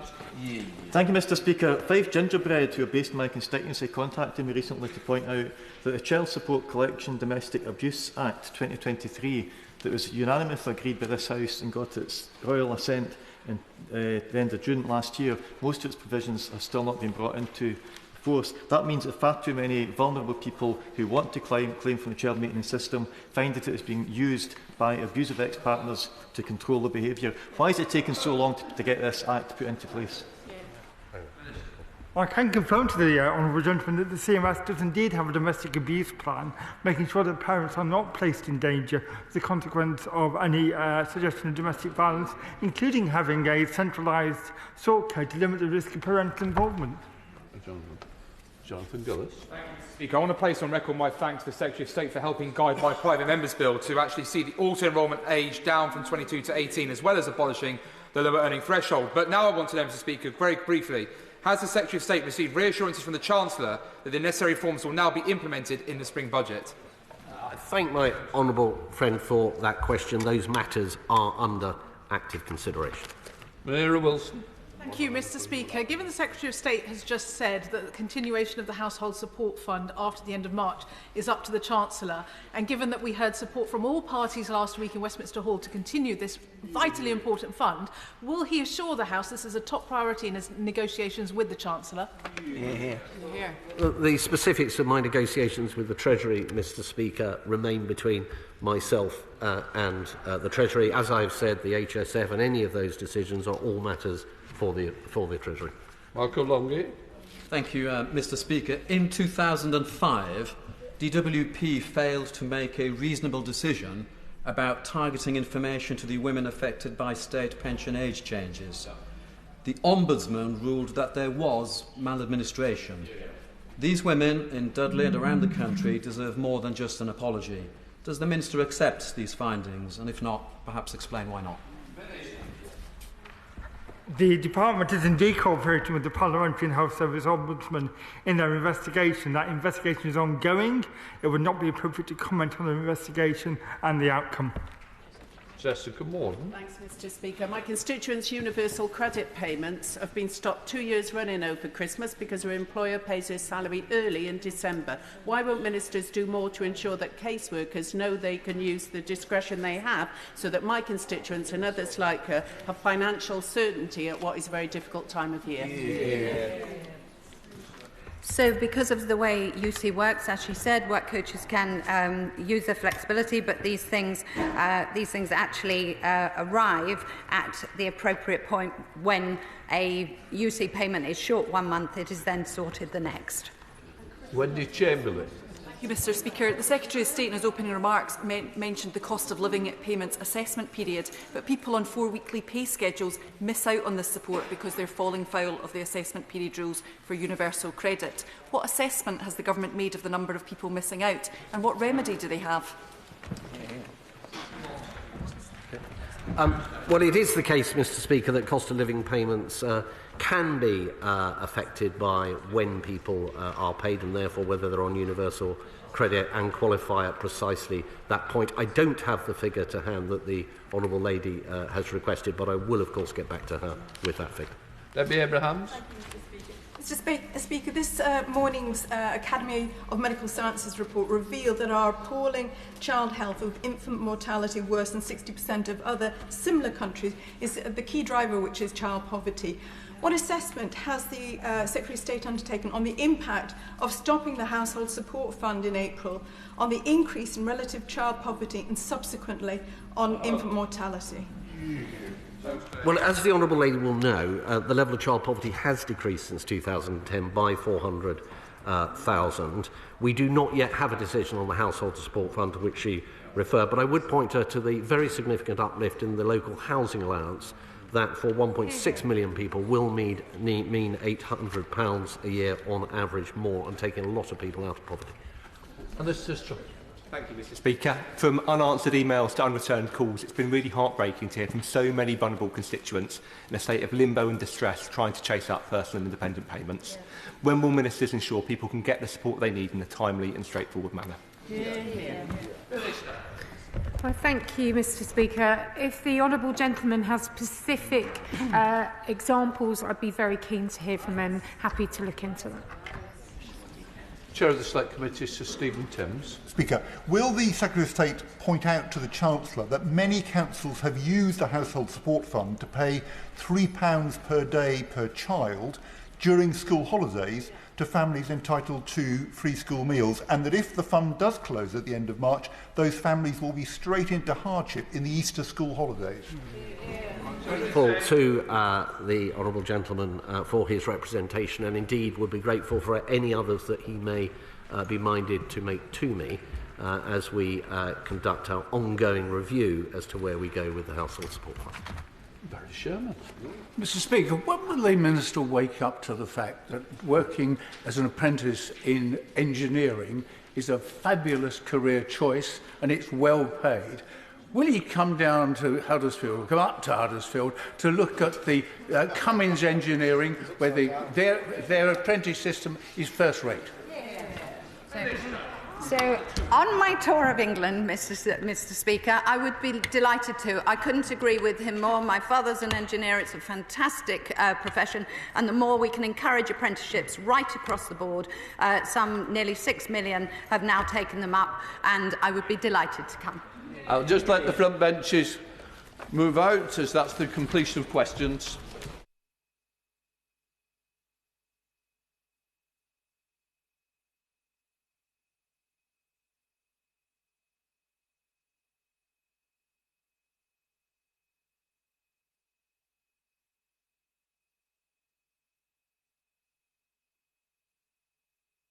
Thank you, Mr Speaker. Five Gingerbread, who are based in my constituency, contacted me recently to point out that the Child Support Collection Domestic Abuse Act 2023, that was unanimously agreed by this House and got its royal assent in the end of June last year, most of its provisions have still not been brought into force. That means that far too many vulnerable people who want to claim from the child maintenance system find that it is being used by abusive ex-partners to control their behaviour. Why is it taking so long to get this Act put into place? I can confirm to the Honourable Gentleman that the CMS does indeed have a domestic abuse plan, making sure that parents are not placed in danger as a consequence of any suggestion of domestic violence, including having a centralised sort code to limit the risk of parental involvement. Jonathan Gillis. Speaker, I want to place on record my thanks to the Secretary of State for helping guide my private member's bill to actually see the auto-enrolment age down from 22 to 18, as well as abolishing the lower earning threshold. But now I want to know, Mr Speaker, very briefly, has the Secretary of State received reassurances from the Chancellor that the necessary reforms will now be implemented in the spring budget? I thank my honourable friend for that question. Those matters are under active consideration. Mary Wilson. Thank you, Mr Speaker. Given the Secretary of State has just said that the continuation of the Household Support Fund after the end of March is up to the Chancellor, and given that we heard support from all parties last week in Westminster Hall to continue this vitally important fund, will he assure the House this is a top priority in his negotiations with the Chancellor? Yeah. The specifics of my negotiations with the Treasury, Mr Speaker, remain between myself and the Treasury. As I've said, the HSF and any of those decisions are all matters for the Treasury. Michael Longley. Thank you, Mr Speaker. In 2005, DWP failed to make a reasonable decision about targeting information to the women affected by state pension age changes. The Ombudsman ruled that there was maladministration. These women in Dudley and around the country deserve more than just an apology. Does the Minister accept these findings? And if not, perhaps explain why not. The Department is indeed cooperating with the Parliamentary and Health Service Ombudsman in their investigation. That investigation is ongoing. It would not be appropriate to comment on the investigation and the outcome. Jessica Morton. Thanks, Mr Speaker. My constituents' universal credit payments have been stopped 2 years running over Christmas because her employer pays her salary early in December. Why won't ministers do more to ensure that caseworkers know they can use the discretion they have so that my constituents and others like her have financial certainty at what is a very difficult time of year? Yeah. So because of the way UC works, as she said, work coaches can use their flexibility, but these things actually arrive at the appropriate point when a UC payment is short 1 month, it is then sorted the next. Wendy Chamberlain. Thank you, Mr Speaker. The Secretary of State in his opening remarks mentioned the cost of living payments assessment period, but people on 4 weekly pay schedules miss out on this support because they're falling foul of the assessment period rules for universal credit. What assessment has the Government made of the number of people missing out, and what remedy do they have? Well, it is the case, Mr Speaker, that cost of living payments can be affected by when people are paid and therefore whether they're on universal credit and qualify at precisely that point. I don't have the figure to hand that the Honourable Lady has requested, but I will, of course, get back to her with that figure. Debbie Abrahams. Mr Speaker, this morning's Academy of Medical Sciences report revealed that our appalling child health with infant mortality worse than 60% of other similar countries is the key driver, which is child poverty. What assessment has the Secretary of State undertaken on the impact of stopping the Household Support Fund in April on the increase in relative child poverty and subsequently on infant mortality? Well, as the Honourable Lady will know, the level of child poverty has decreased since 2010 by 400,000. We do not yet have a decision on the Household Support Fund to which she referred, but I would point her to the very significant uplift in the local housing allowance that for 1.6 million people will mean £800 a year on average more, and taking a lot of people out of poverty. And this sister. Thank you, Mr Speaker. From unanswered emails to unreturned calls, it's been really heartbreaking to hear from so many vulnerable constituents in a state of limbo and distress trying to chase up personal and independent payments. Yeah. When will ministers ensure people can get the support they need in a timely and straightforward manner? Well, thank you, Mr Speaker. If the honourable gentleman has specific examples, I'd be very keen to hear from them. Happy to look into them. Chair of the Select Committee, Sir Stephen Timms. Speaker, will the Secretary of State point out to the Chancellor that many councils have used the Household Support Fund to pay £3 per day per child during school holidays to families entitled to free school meals, and that if the fund does close at the end of March, those families will be straight into hardship in the Easter school holidays? Grateful to the honourable gentleman for his representation, and indeed would be grateful for any others that he may be minded to make to me as we conduct our ongoing review as to where we go with the Household Support Fund. Barry Sherman. Mr Speaker, when will the Minister wake up to the fact that working as an apprentice in engineering is a fabulous career choice and it's well paid? Will he come down to Huddersfield, come up to Huddersfield to look at the Cummins engineering where their apprentice system is first rate? So, on my tour of England, Mr Speaker, I would be delighted to. I couldn't agree with him more. My father's an engineer. It's a fantastic profession, and the more we can encourage apprenticeships right across the board, some nearly 6 million have now taken them up, and I would be delighted to come. I'll just let the front benches move out, as that's the completion of questions.